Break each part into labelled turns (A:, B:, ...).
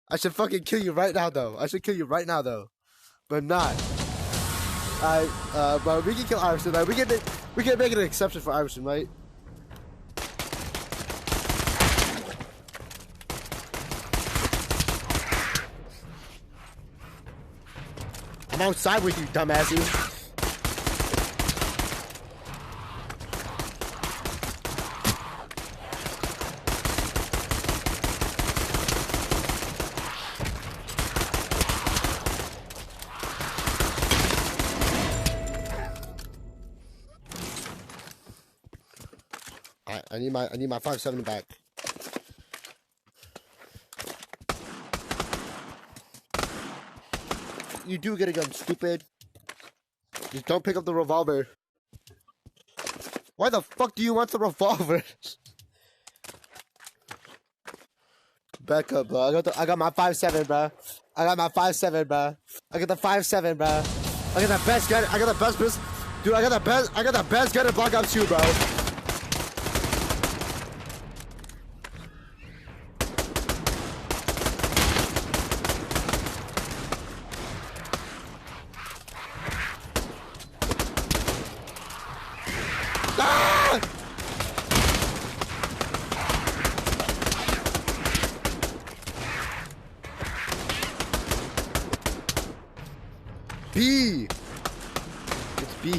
A: I should fucking kill you right now, though. I should kill you right now, though. But I'm not. But we can kill Iverson, right? We can make an exception for Iverson, right? I'm outside with you, dumbasses. I need my 5.7 back. You do get a gun, stupid. Just don't pick up the revolver. Why the fuck do you want the revolver? Back up, bro. I got my 5.7, bro. I got my 5.7, bro. I got the 5.7, bro. I got the best gun. I got the best. Dude, I got the best gun in Black Ops 2, bro. Ah! B. It's B.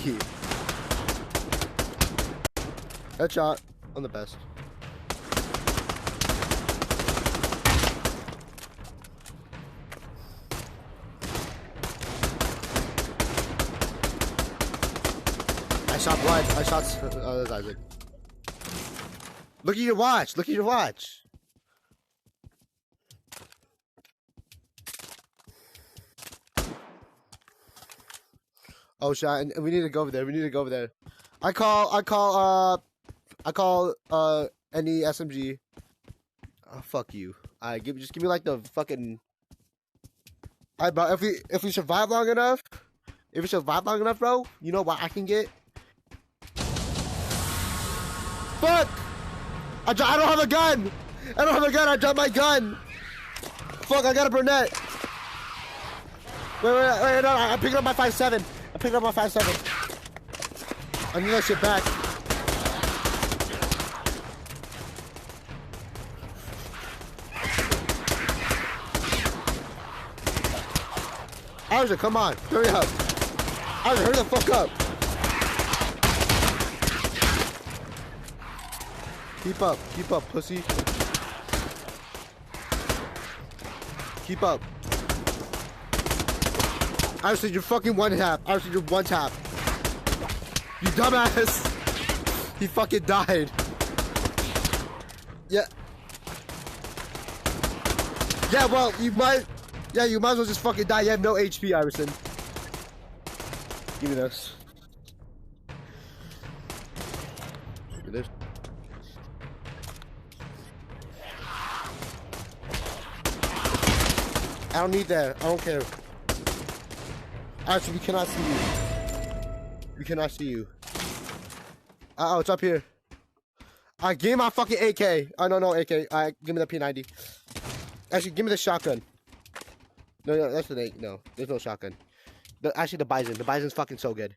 A: Headshot on the best. I shot blood. I shot. Oh, that's Isaac. Look at your watch. Look at your watch. Oh, shot. And we need to go over there. We need to go over there. I call any SMG. Oh, fuck you. Just give me like the fucking. But if we survive long enough, bro, you know what I can get? Fuck! I don't have a gun! I don't have a gun! I dropped my gun! Fuck, I got a brunette! Wait, no, I picked up my 5.7. I picked up my 5.7. I need that shit back. Arja, come on, hurry up. Arja, hurry the fuck up. Keep up, pussy. Keep up. I said you're fucking one tap. I said you're one tap. You dumbass. He fucking died. Yeah. Yeah, well, you might as well just fucking die. You have no HP, Iverson. Give me this. Give me this. I don't need that. I don't care. Actually, we cannot see you. We cannot see you. Oh, it's up here. Alright, give me my fucking AK. Oh, no, AK. Alright, give me the P90. Actually, give me the shotgun. No, that's the AK. No, there's no shotgun. Actually, the Bison. The Bison's fucking so good.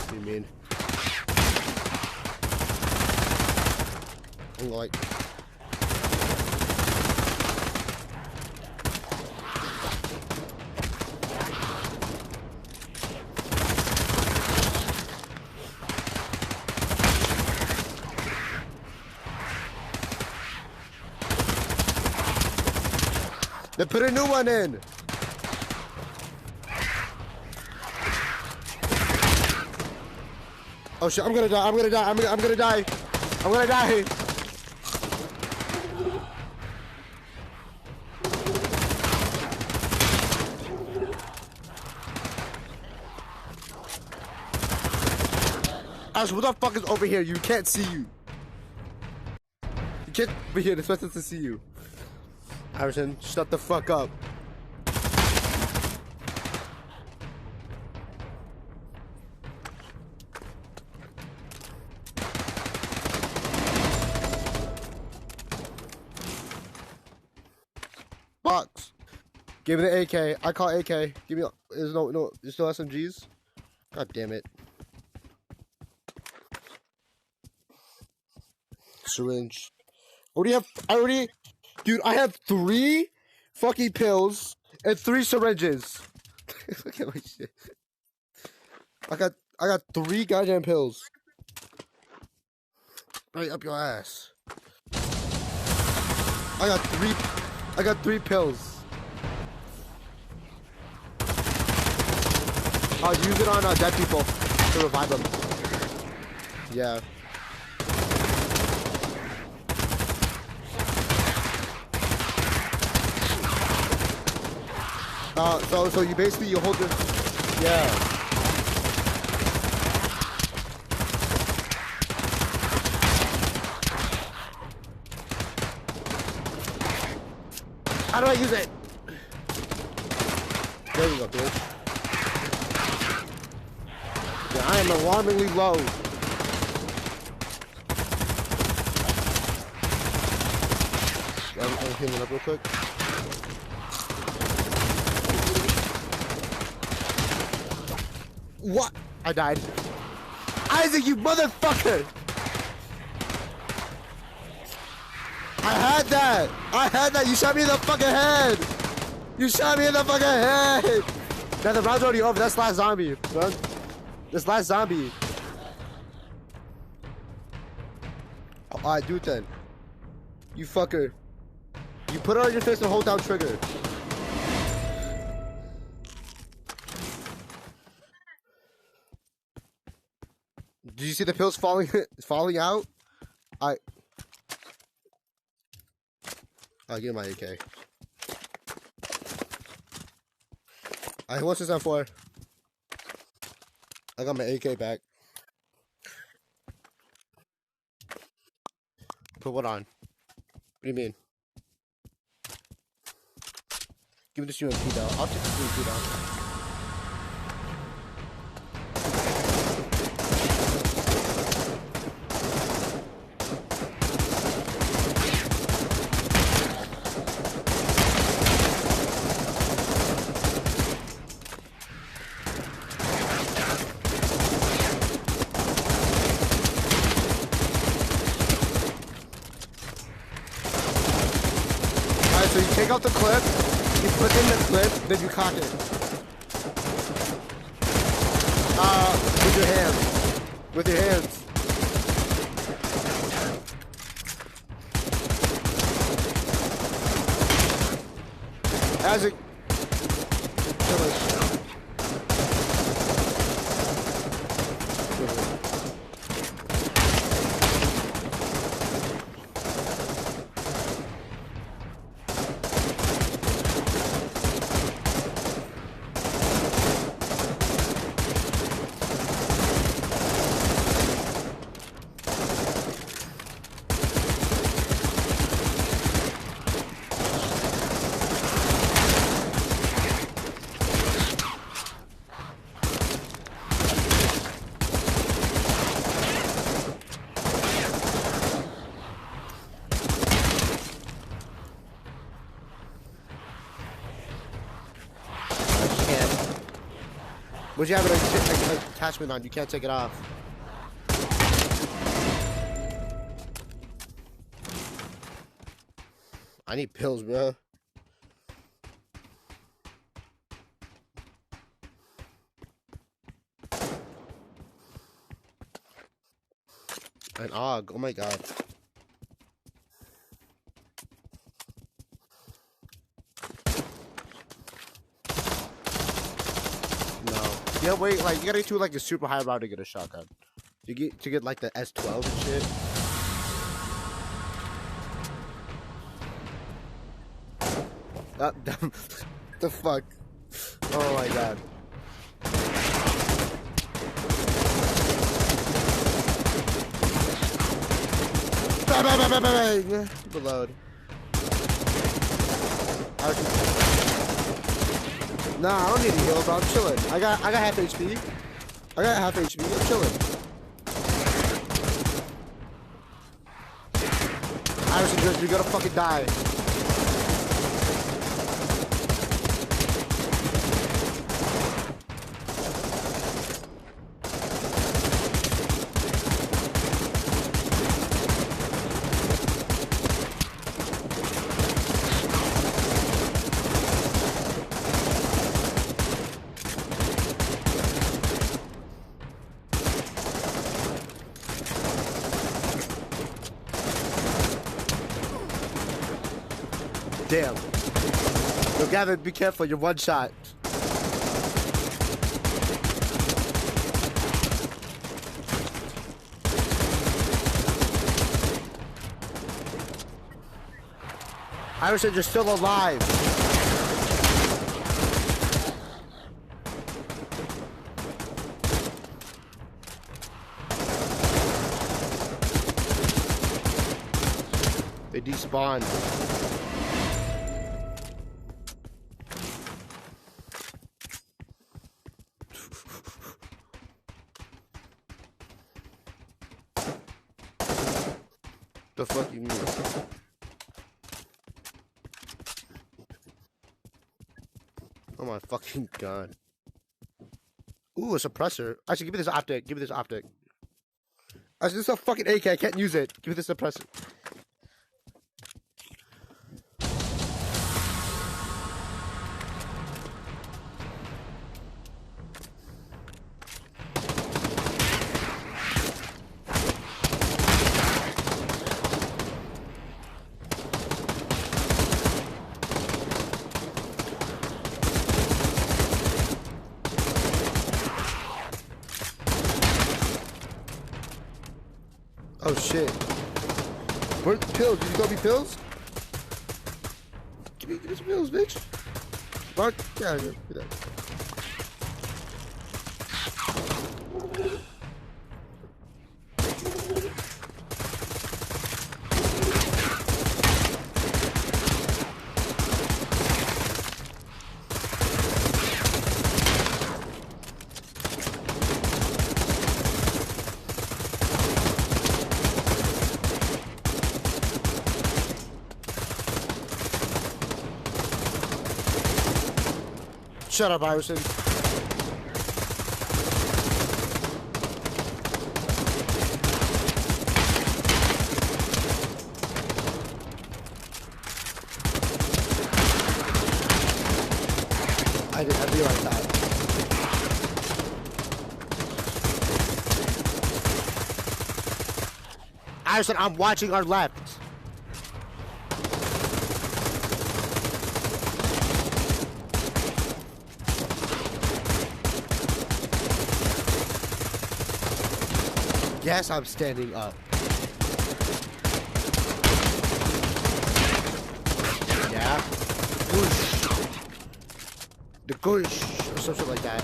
A: What do you mean? I'm like... They put a new one in! Oh shit, I'm gonna die, I'm gonna die, I'm gonna die. I'm gonna die. Ash, what the fuck is over here? You can't see you. You can't be here. They're supposed to see you. Iverson, shut the fuck up. Box. Give me the AK. I call AK. Give me. There's no. There's no SMGs. God damn it. Syringe. Dude, I have 3 fucking pills and 3 syringes. Look at my shit. I got 3 goddamn pills. Right up your ass. I got 3 pills. I'll use it on dead people to revive them. Yeah. So you basically you hold your yeah. How do I use it? There you go, bitch. Yeah, I am alarmingly low. I'm healing up real quick. What? I died. Isaac, you motherfucker! I had that! You shot me in the fucking head! You shot me in the fucking head! Now the round's already over. That's last zombie, bro. This last zombie. Alright, do it then. You fucker. You put it on your face and hold down trigger. Do you see the pills falling out? I'll give my AK. Alright, what's this on for? I got my AK back. Put what on? What do you mean? Give me this UMP though. I'll take this UMP down. So you take out the clip, you put in the clip, then you cock it. With your hands. With your hands. As it... Would you have an attachment on? You can't take it off. I need pills, bro. An AUG. Oh my god. Yeah, wait, like you gotta get to like a super high route to get a shotgun. To get like the S12 and shit. The fuck? Oh my god. bang, bang, bang, bang, bang, bang. Reload. Nah, I don't need to heal, bro. I'm chilling. I got half HP. I got half HP. I'm chilling. Iverson, you're gonna fucking die. Damn. Yo, Gavin, be careful. You're one shot. Iverson, you're still alive. They despawned. The fuck you mean? Oh my fucking god. Ooh, a suppressor. Actually, give me this optic. Give me this optic. Actually, this is a fucking AK. I can't use it. Give me this suppressor. Oh shit. Where's the pills? Did you go me pills? Give me some pills, bitch. Mark, yeah, give me that. Shut up, Iverson. I realized that. Iverson, I'm watching our left. Yes, I'm standing up. Yeah. Goosh. The goosh. Or something like that.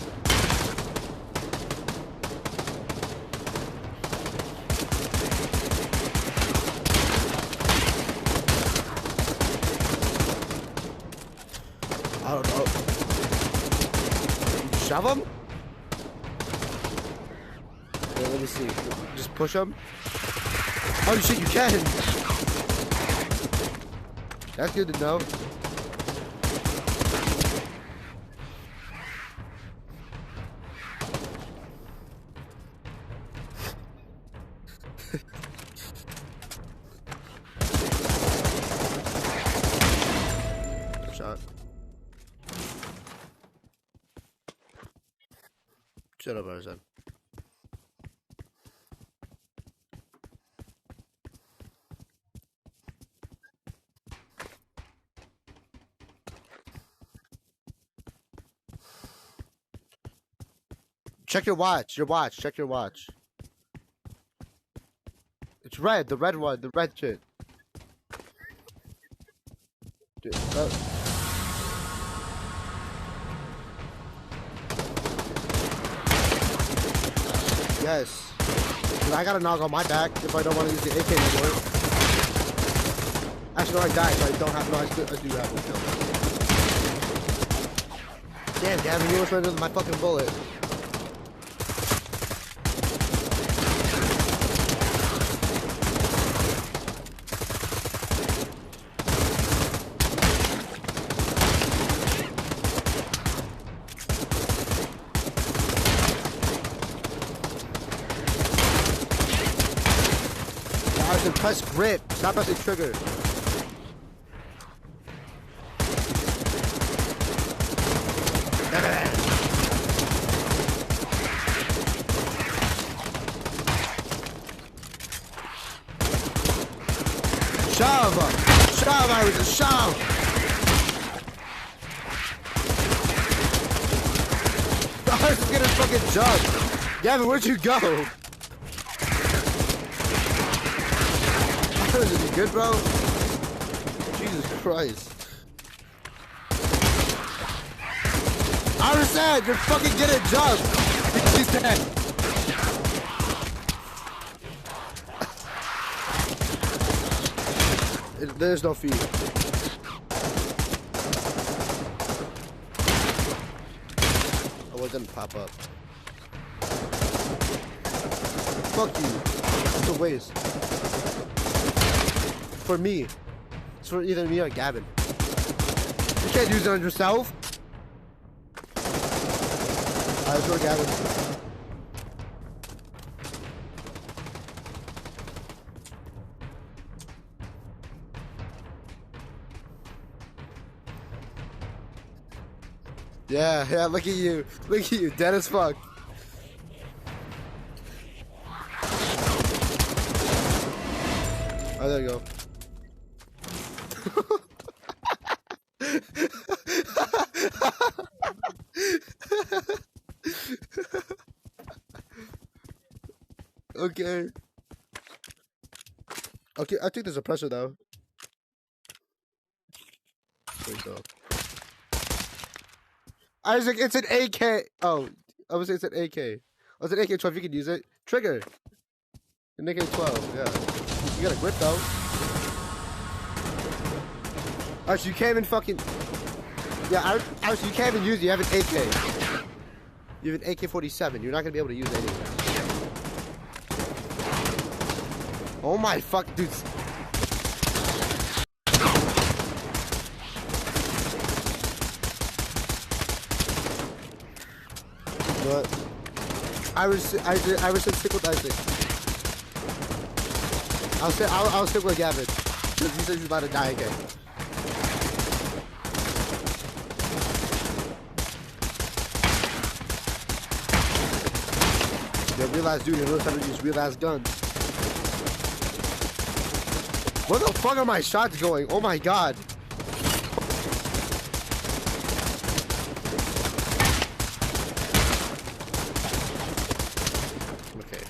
A: I don't know. Shove him? Let me see. Just push him. Oh shit, you can. That's good to know. Shot. Shut up, Arzan. Check your watch. Check your watch. It's red. The red one. The red shit. Dude, yes. I got a knock on my back if I don't want to use the AK anymore. Actually, no, I died, so I don't have. No, I do have one kill. Damn, Gavin, you almost ran into my fucking bullet. Press grip, stop pressing trigger. Shove! Shove, Iris, shove! Iris is getting fucking jumped. Gavin, where'd you go? Is he good, bro? Jesus Christ. I understand, you're fucking getting jumped. He's dead. There's no feed. Oh, it didn't pop up. Fuck you. It's a waste. For me. It's for either me or Gavin. You can't use it on yourself. Alright, let's go Gavin. Yeah, look at you. Look at you, dead as fuck. Oh, there you go. Okay. Okay, I think there's a pressure though. There you go. Isaac, it's an AK. Oh, I was saying it's an AK. Oh, it's an AK-12. You can use it. Trigger. An AK-12. Yeah. You got a grip though. Actually, you can't even fucking. Yeah, actually, you can't even use it. You have an AK. You have an AK-47. You're not gonna be able to use it anyway. Oh my fuck, dude. What? I was stick with Isaac. I'll stick with Gavin. Because he says he's about to die again. Yeah, real ass dude, he knows how to use real ass guns. Where the fuck are my shots going? Oh my god. Okay.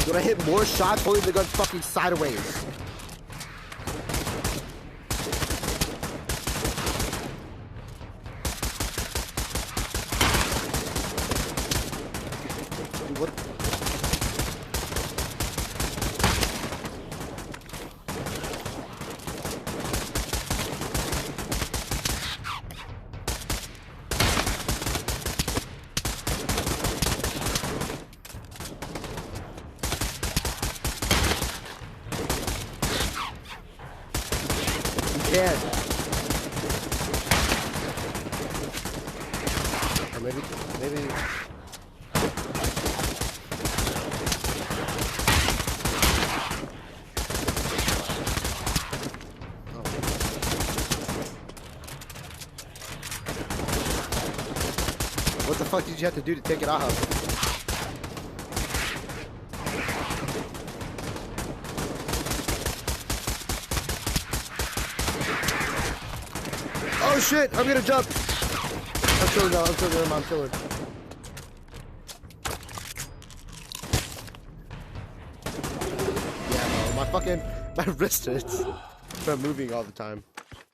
A: Did I hit more shots holding the gun fucking sideways? What? You can't. Or maybe. What the fuck did you have to do to take it off? Oh shit, I'm gonna jump. I'm chilling now, I'm chilling. Yeah, no, my wrist hurts from moving all the time.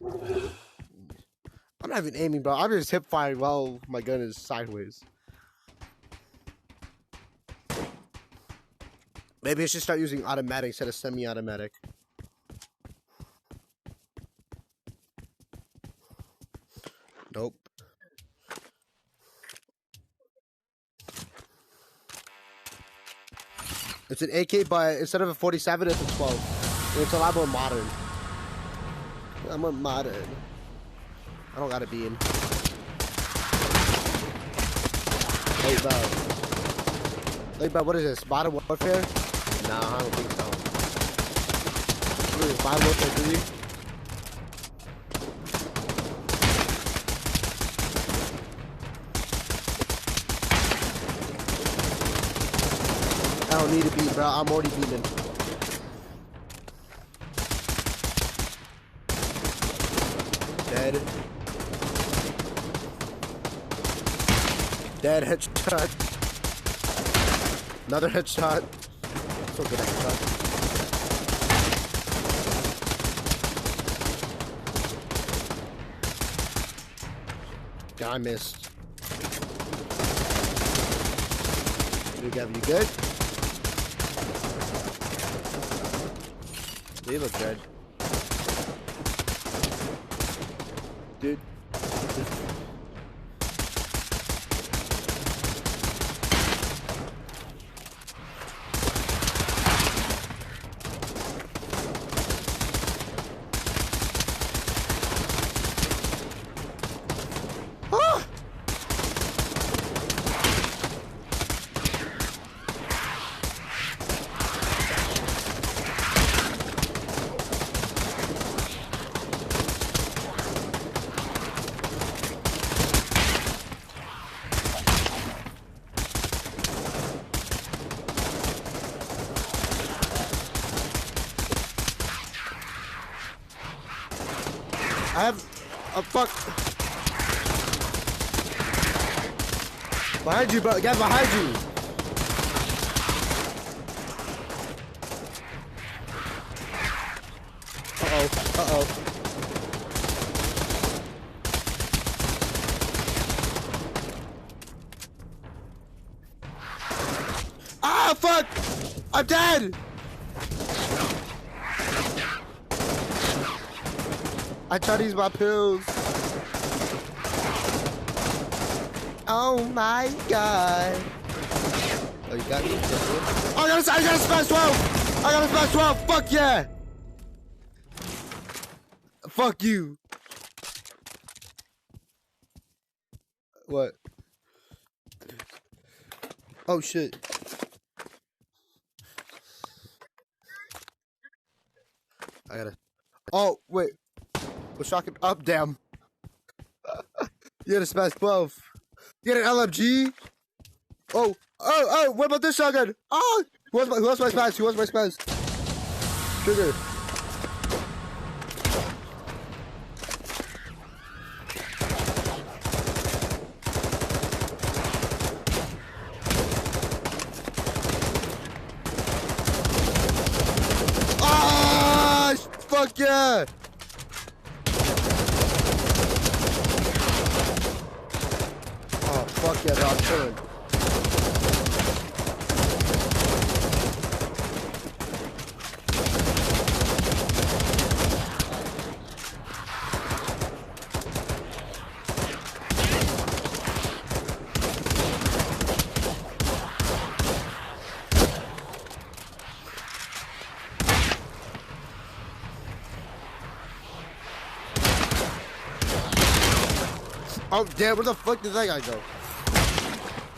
A: I'm not even aiming, bro. I'm just hip firing while my gun is sideways. Maybe I should start using automatic instead of semi-automatic. Nope. It's an AK, but instead of a 47, it's a 12. And it's a lot more modern. I'm a modern. I don't got a beam. Hey, bro. Hey, bro, what is this? Modern Warfare? Nah, I don't think so. What is this, Modern Warfare 3? I don't need a beam, bro. I'm already beaming. Dead. Dead headshot. Another headshot. So good headshot. Yeah, I missed. You good? They look good. Dude. I have a fuck. Behind you, bro. Get behind you. Uh-oh. Ah, fuck! I'm dead! I try to use my pills. Oh my god. Oh, you got me? Oh, I got a smash 12! I got a smash 12! Fuck yeah! Fuck you. What? Oh shit. I gotta. Oh, wait. We're shocking up, damn. You got a smash 12. You got an LMG? Oh, what about this shotgun? Oh! Who wants my smash? Who wants my smash? Trigger. Ah! Fuck yeah! Oh, fuck yeah, I'm chilling. Oh, damn, where the fuck did that guy go?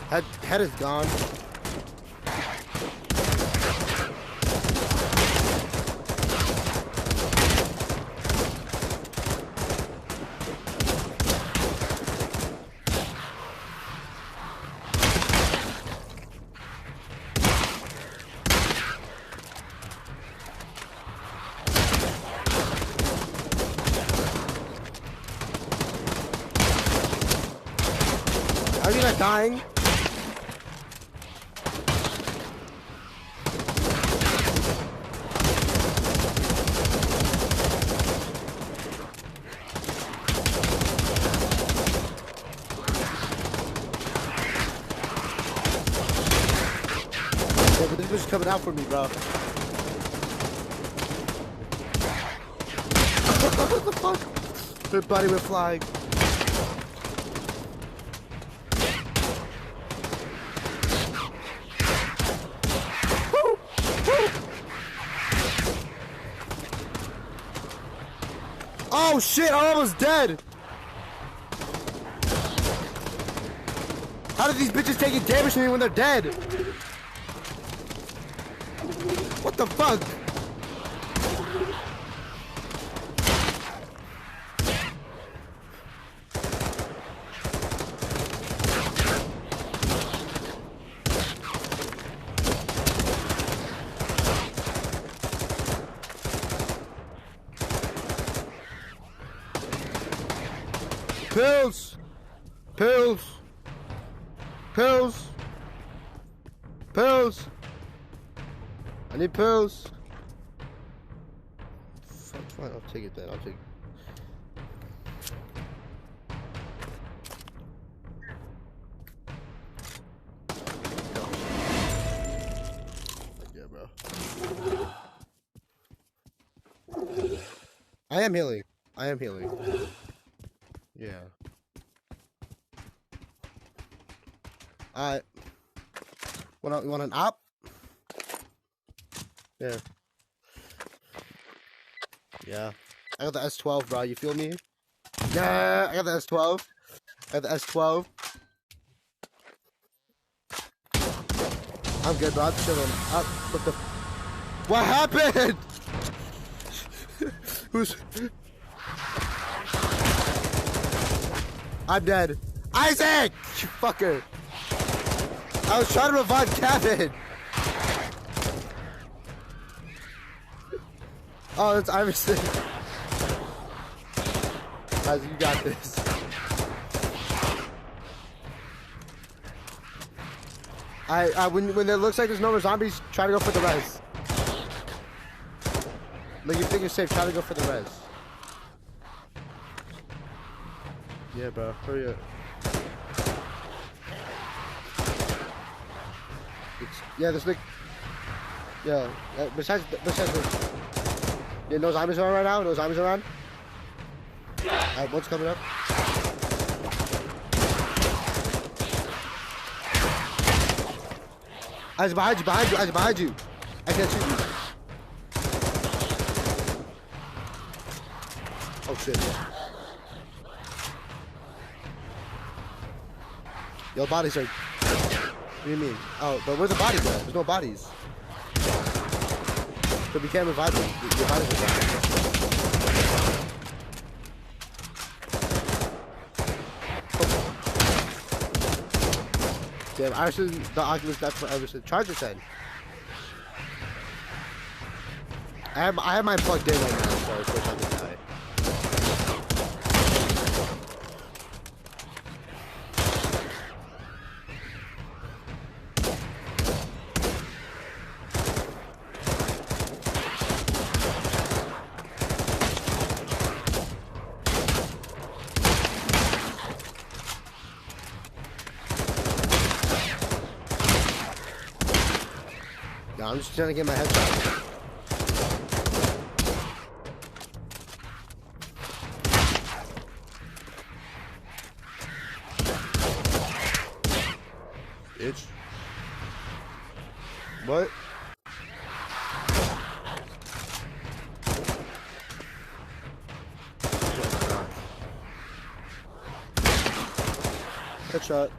A: Head is gone. Are you not dying? coming out for me, bro. What the fuck? Their body went flying. Woo! Woo! Oh shit, I'm almost dead. How did these bitches taking damage from me when they're dead? What the fuck? Pills! Pills! Pills! Pills! I need pills! Fuck, fine, I'll take it then, I'll take it. Yeah, bro. I am healing. I am healing. Yeah. Alright. Want an op? Yeah. Yeah. I got the S12, bro. You feel me? Yeah, I got the S12. I got the S12. I'm good, bro. I'm chilling. What the? What happened? Who's? I'm dead. Isaac! You fucker! I was trying to revive Kevin! Oh, that's Iverson. Guys, you got this. When it looks like there's no more zombies, try to go for the res. Like, you think you're safe, try to go for the res. Yeah, bro. Hurry up. Yeah, there's like... Yeah. Besides yeah, no zombies around right now? No zombies around? Alright, one's coming up. Eyes behind you, eyes behind you. I can't shoot you. Oh shit. Yo, bodies are... What do you mean? Oh, but where's the bodies at? There's no bodies. So we can't revive them. Your bodies are gone. Damn, I should... The Oculus died forever. So charge it then. I have mine plugged in right now, so it's not gonna die. I'm just trying to get my headshot. Bitch. What? Headshot.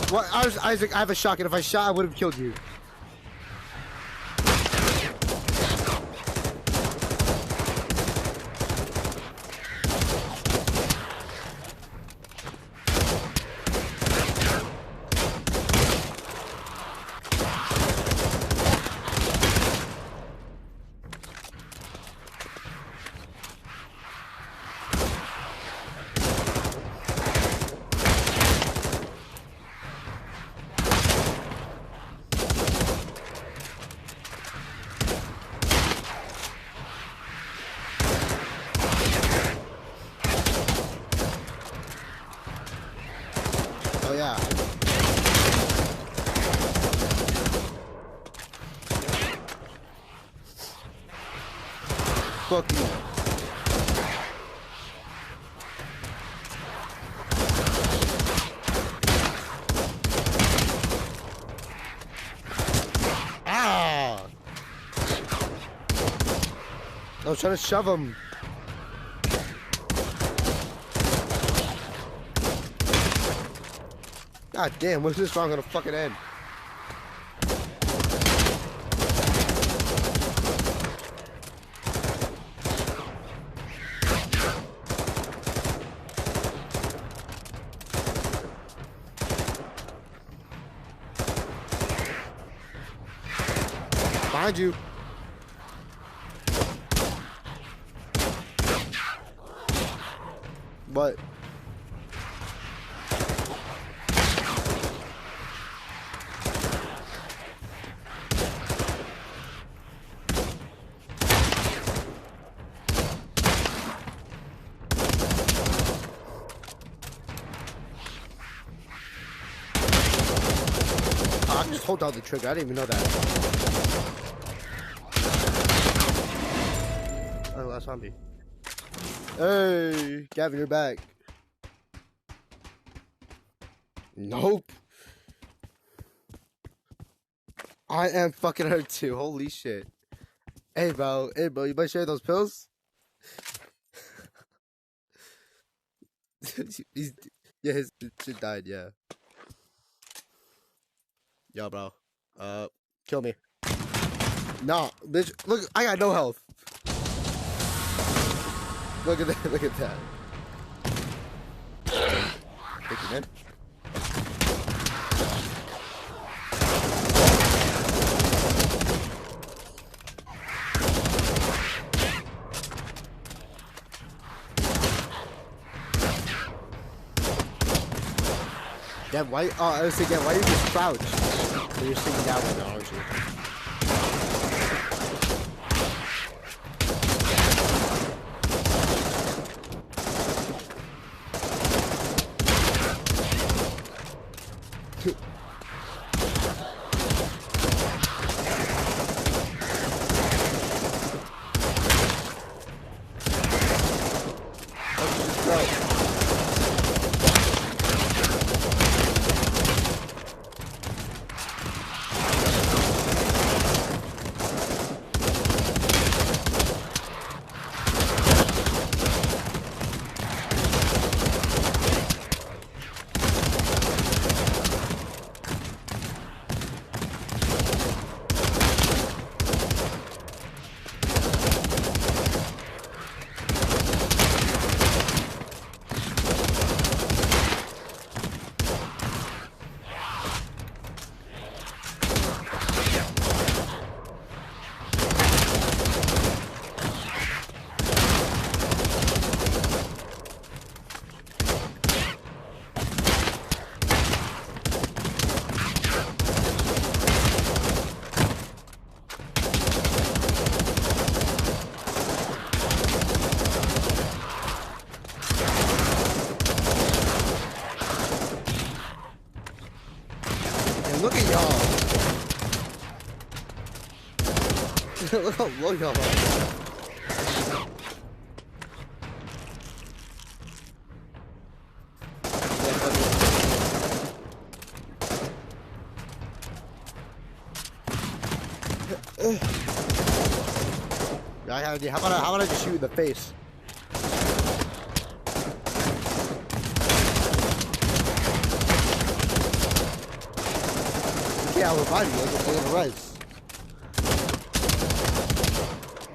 A: What? Isaac, I have a shotgun. If I shot, I would have killed you. yeah. Fuck you. Ah! I was trying to shove him. God damn, what's this wrong on a fucking end? Behind you. What? I just hold down the trigger. I didn't even know that. Oh, last zombie. Hey, Gavin, you're back. Nope. I am fucking hurt too. Holy shit. Hey, bro. Hey, bro. You might share those pills? Yeah, his shit died. Yeah. Yo, bro. Kill me. No, bitch. Look, I got no health. Look at that. Look at that. Thank you, man. Dad, why? Oh, I was thinking, why are you just crouched? So you're sitting down right now, aren't you? Look at y'all. Look how low y'all are. Yeah, how about I just shoot you in the face? Yeah, I'll revive you. I'll get a res.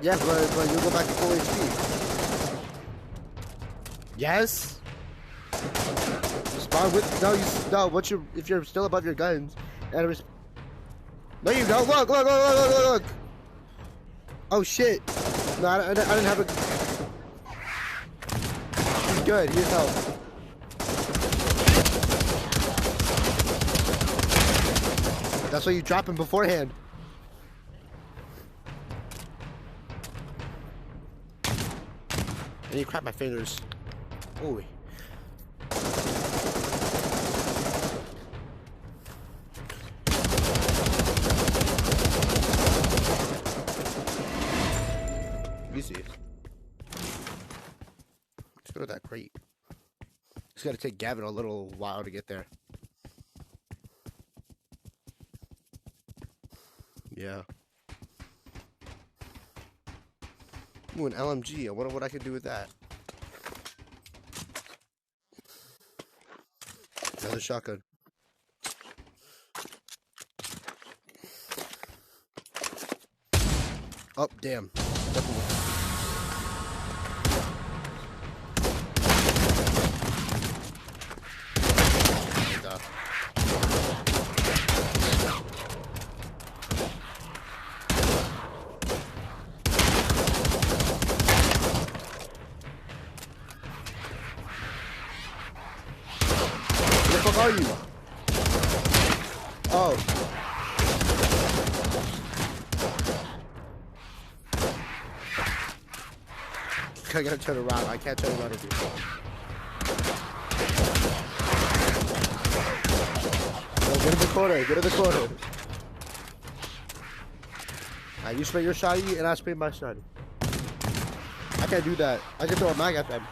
A: Yeah, but you'll go back to full HP. Yes? Spawn with no. If you're still above your guns and no, you don't. Look. Oh shit! No, I didn't have a. He's good. He has health. That's why you drop him beforehand. And you crap my fingers. Holy. Let's go to that crate. It's gotta take Gavin a little while to get there. Yeah. Ooh, an LMG. I wonder what I could do with that. Another shotgun. Oh, damn. Where the fuck are you? Oh. I gotta turn around. I can't turn around with you. Yo, get in the corner. Get in the corner. Alright, you spray your shotty and I spray my shotty. I can't do that. I can throw a mag at them.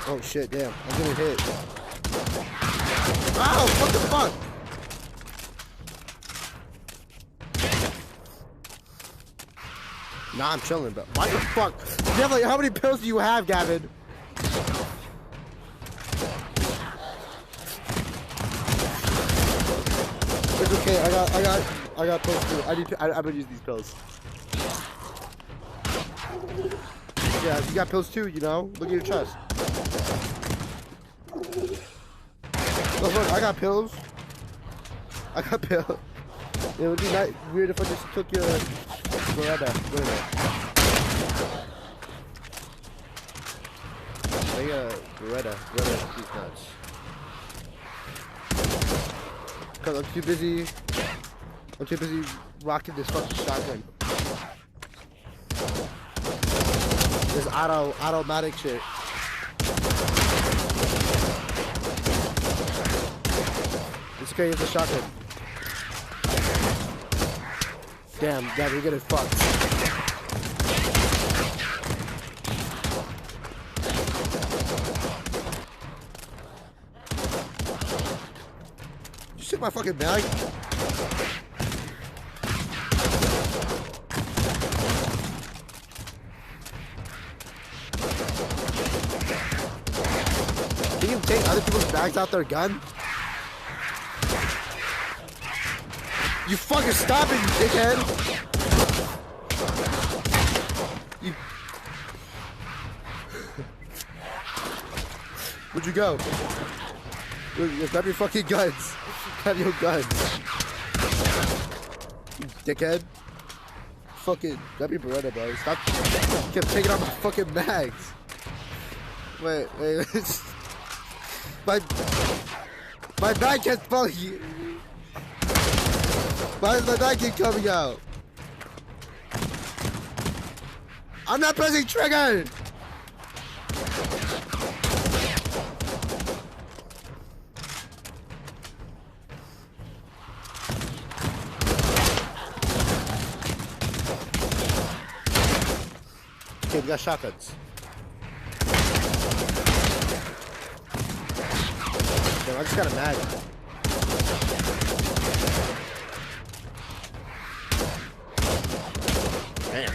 A: Oh shit, damn. I'm getting hit. Ow, what the fuck? Nah, I'm chilling, but why the fuck? Definitely, how many pills do you have, Gavin? It's okay, I got pills too. I'm gonna use these pills. Yeah, you got pills too, you know? Look at your chest. Look, I got pills. I got pills. It would be weird if I just took your Beretta. Wait a minute. I got a Beretta. These nuts. Cause I'm too busy rocking this fucking shotgun. This automatic shit. It's okay, it's a shotgun. Damn, you're getting fucked. Did you take my fucking bag? Can you take other people's bags out their gun? You fucking stop it, you dickhead! You... Where'd you go? Grab your fucking guns. Grab your guns. You dickhead. Fucking grab your Beretta, bro. Stop. Kept taking out my fucking bags. Wait. My bag can't follow you. Why is my bag keep coming out? I'm not pressing trigger! Okay, we got shotguns. Damn, I just got a mag. Damn.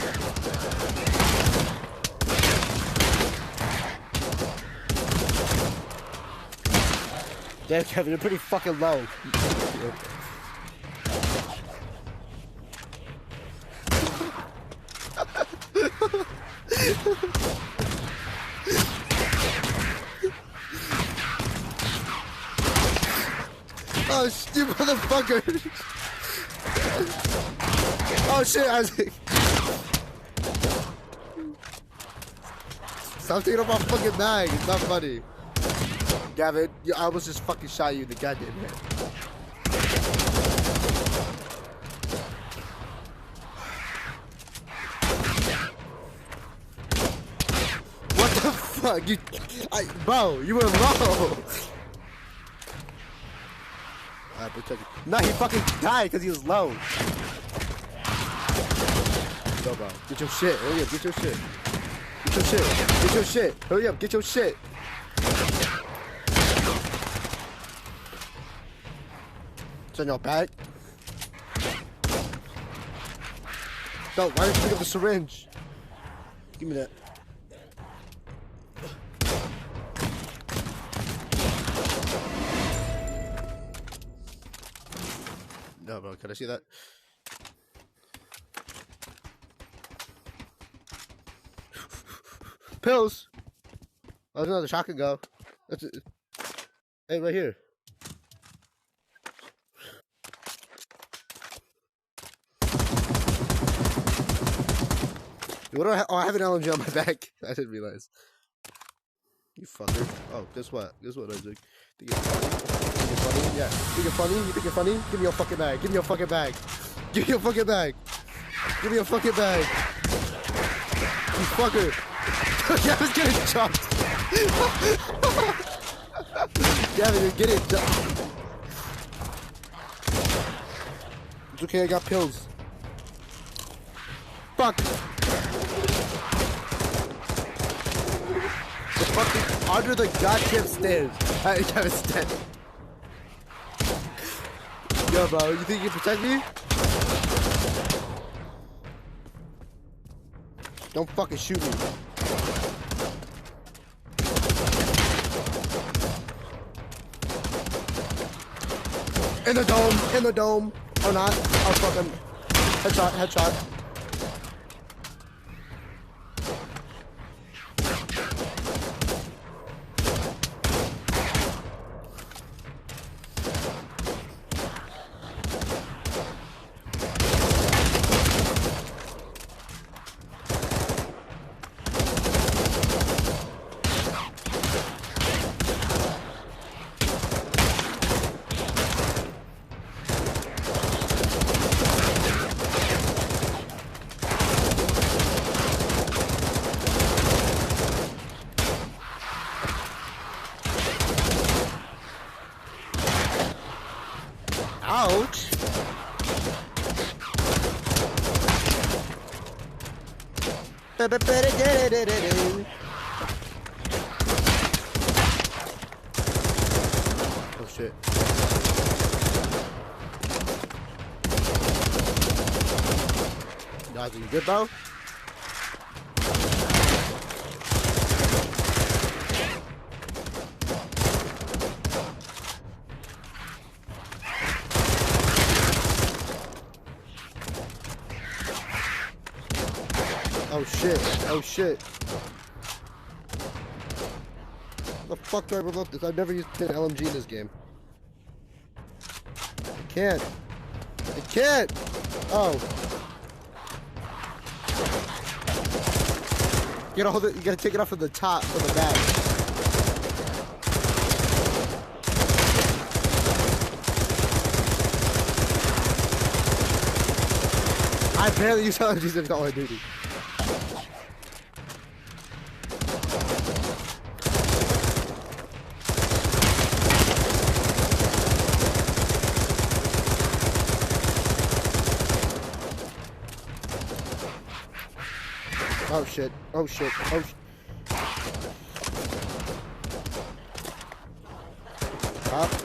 A: Damn, Kevin, you're pretty fucking low. Oh, you motherfucker. Oh, shit, Isaac. Stop taking off my fucking bag. It's not funny. Gavin, I almost just fucking shot you in the goddamn head. What the fuck? Bro, you were low. Alright, protect him. No, he fucking died because he was low. Go, bro. Get your shit. Hurry up, get your shit. Get your shit. Get your shit. Hurry up, get your shit. It's in your bag. No, why didn't you pick up the syringe? Give me that. No, bro, can I see that? Pills! Oh, there's another shotgun go. That's it. Hey, right here. What do I have? Oh, I have an LMG on my back. I didn't realize. You fucker. Oh, guess what? Guess what, Isaac? Think it's funny? Think it's funny? Yeah. Think it's funny? You think it's funny? Give me your fucking bag. Give me your fucking bag. Give me your fucking bag. Give me your fucking bag. You fucker. Gavin's getting chopped. Gavin, you're getting chopped. It's okay, I got pills. Fuck. The fucking under the goddamn stairs. Gavin's dead. Yo, bro, you think you can protect me? Don't fucking shoot me. In the dome, in the dome. Or not. Oh, fucking. Headshot, headshot. Ouch! Oh shit. Guys, are you good, bro? Oh shit, oh shit. How the fuck do I reload this? I've never used an LMG in this game. I can't. I can't! Oh. You gotta hold it, you gotta take it off of the top of the bag. I barely use LMGs in Call of Duty. Oh shit, oh shit, oh shit. Up. Oh.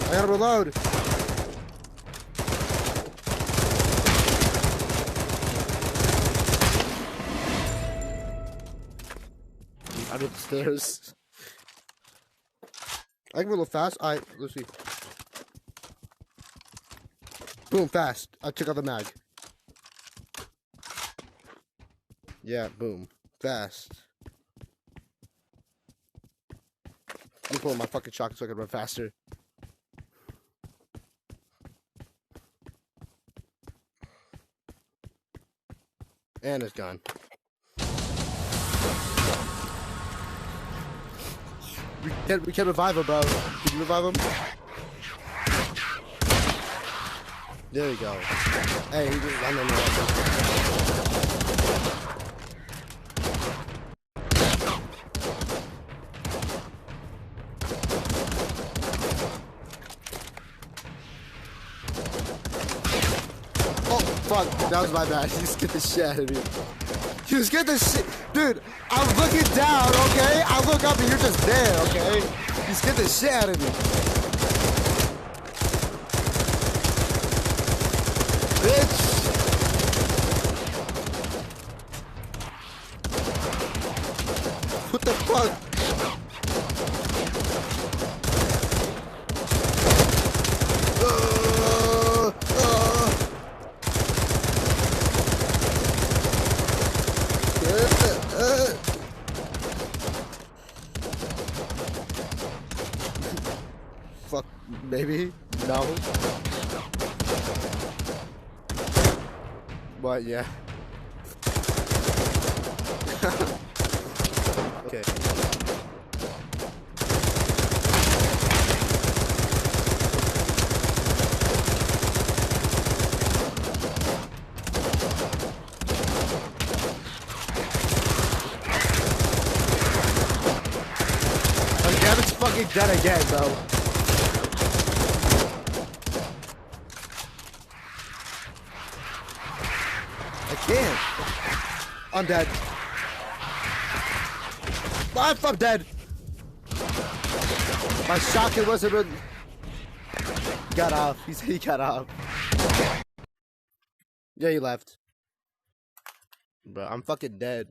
A: I gotta reload. climbing up the stairs. I can go a little fast. Alright, let's see. Boom, fast. I took out the mag. Yeah, boom. Fast. Let me pull my fucking shotgun so I can run faster. And it's gone. We can revive him, bro. Can you revive him? There we go. Hey, he just, I don't know. Oh, fuck. That was my bad. He scared the shit out of me. You scared the shit. Dude, I'm looking down, okay? I look up and you're just there, okay? You scared the shit out of me. Bitch. What the fuck? Fuck, maybe? No. But yeah. Okay. Gavin's fucking dead again, bro. I can't. I'm dead. I'm dead. My shotgun wasn't really... He got off. He said he got off. Yeah, he left. Bro, I'm fucking dead.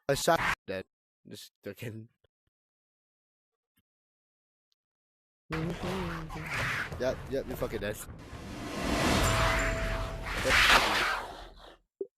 A: My shotgun dead. Just joking. Yep, you're fucking dead. Yep.